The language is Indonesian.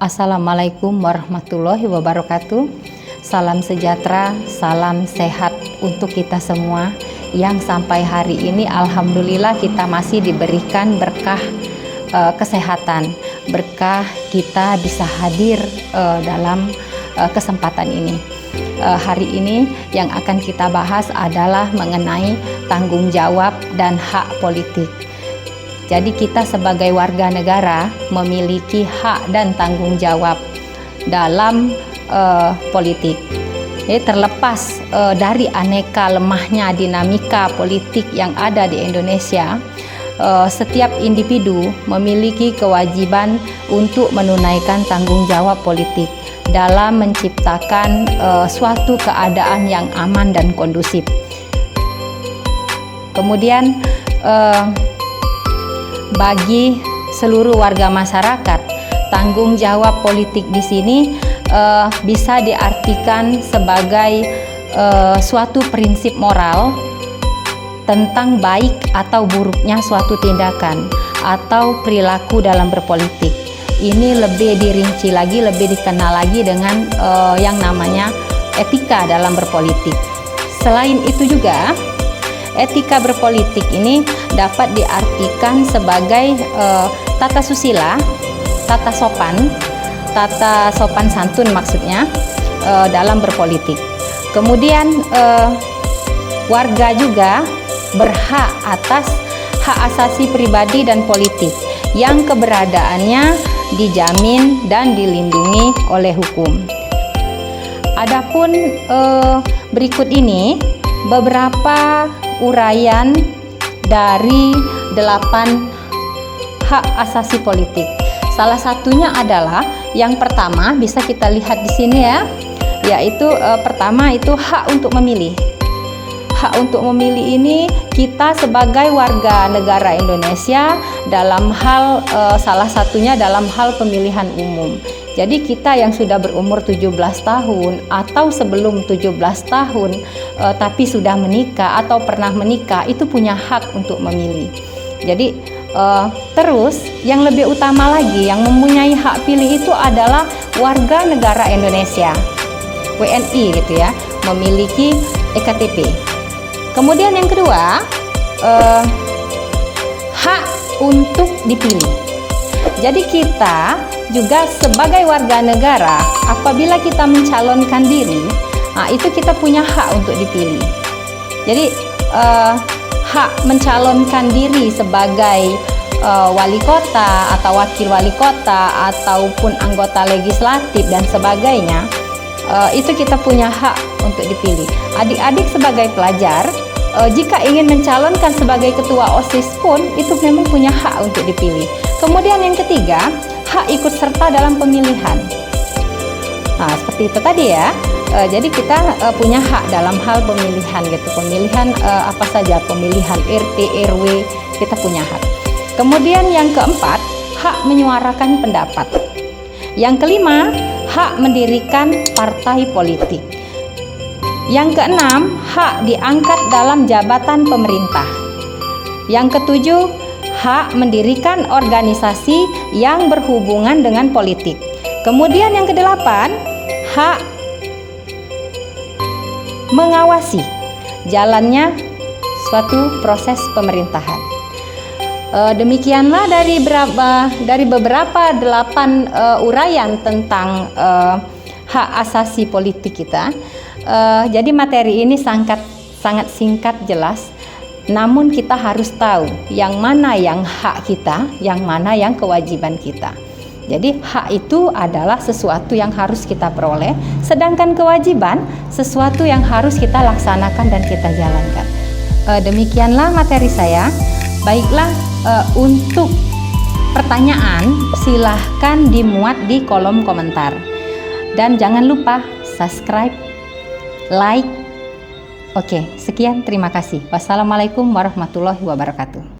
Assalamualaikum warahmatullahi wabarakatuh. Salam sejahtera, salam sehat untuk kita semua yang sampai hari ini alhamdulillah kita masih diberikan berkah kesehatan, berkah kita bisa hadir dalam kesempatan ini. Hari ini yang akan kita bahas adalah mengenai tanggung jawab dan hak politik. Jadi kita sebagai warga negara memiliki hak dan tanggung jawab dalam politik. Jadi terlepas dari aneka lemahnya dinamika politik yang ada di Indonesia, setiap individu memiliki kewajiban untuk menunaikan tanggung jawab politik dalam menciptakan suatu keadaan yang aman dan kondusif. Kemudian bagi seluruh warga masyarakat, tanggung jawab politik di sini bisa diartikan sebagai suatu prinsip moral tentang baik atau buruknya suatu tindakan atau perilaku dalam berpolitik. Ini lebih dirinci lagi, lebih dikenal lagi dengan yang namanya etika dalam berpolitik. Selain itu juga, etika berpolitik ini dapat diartikan sebagai tata susila, tata sopan santun maksudnya dalam berpolitik. Kemudian warga juga berhak atas hak asasi pribadi dan politik yang keberadaannya dijamin dan dilindungi oleh hukum. Adapun berikut ini beberapa uraian dari 8 hak asasi politik. Salah satunya adalah yang pertama bisa kita lihat di sini ya, yaitu pertama itu hak untuk memilih. Hak untuk memilih ini kita sebagai warga negara Indonesia dalam hal salah satunya dalam hal pemilihan umum. Jadi kita yang sudah berumur 17 tahun atau sebelum 17 tahun tapi sudah menikah atau pernah menikah itu punya hak untuk memilih. Jadi terus yang lebih utama lagi yang mempunyai hak pilih itu adalah warga negara Indonesia, WNI gitu ya, memiliki EKTP. Kemudian yang kedua, hak untuk dipilih. Jadi kita juga sebagai warga negara, apabila kita mencalonkan diri, itu kita punya hak untuk dipilih. Jadi hak mencalonkan diri sebagai wali kota atau wakil wali kota ataupun anggota legislatif dan sebagainya, itu kita punya hak untuk dipilih. Adik-adik sebagai pelajar, jika ingin mencalonkan sebagai ketua OSIS pun itu memang punya hak untuk dipilih. Kemudian yang ketiga, hak ikut serta dalam pemilihan. Nah, seperti itu tadi ya. Jadi kita punya hak dalam hal pemilihan gitu. Pemilihan apa saja, pemilihan RT, RW, kita punya hak. Kemudian yang keempat, hak menyuarakan pendapat. Yang kelima, hak mendirikan partai politik. Yang keenam, hak diangkat dalam jabatan pemerintah. Yang ketujuh, hak mendirikan organisasi yang berhubungan dengan politik. Kemudian yang kedelapan, hak mengawasi jalannya suatu proses pemerintahan. Demikianlah dari beberapa 8 uraian tentang hak asasi politik kita. Jadi materi ini sangat singkat, jelas. Namun kita harus tahu yang mana yang hak kita, yang mana yang kewajiban kita. Jadi hak itu adalah sesuatu yang harus kita peroleh, sedangkan kewajiban sesuatu yang harus kita laksanakan dan kita jalankan. Demikianlah materi saya. Baiklah, untuk pertanyaan silahkan dimuat di kolom komentar. Dan jangan lupa subscribe, like. Oke, sekian, terima kasih. Wassalamualaikum warahmatullahi wabarakatuh.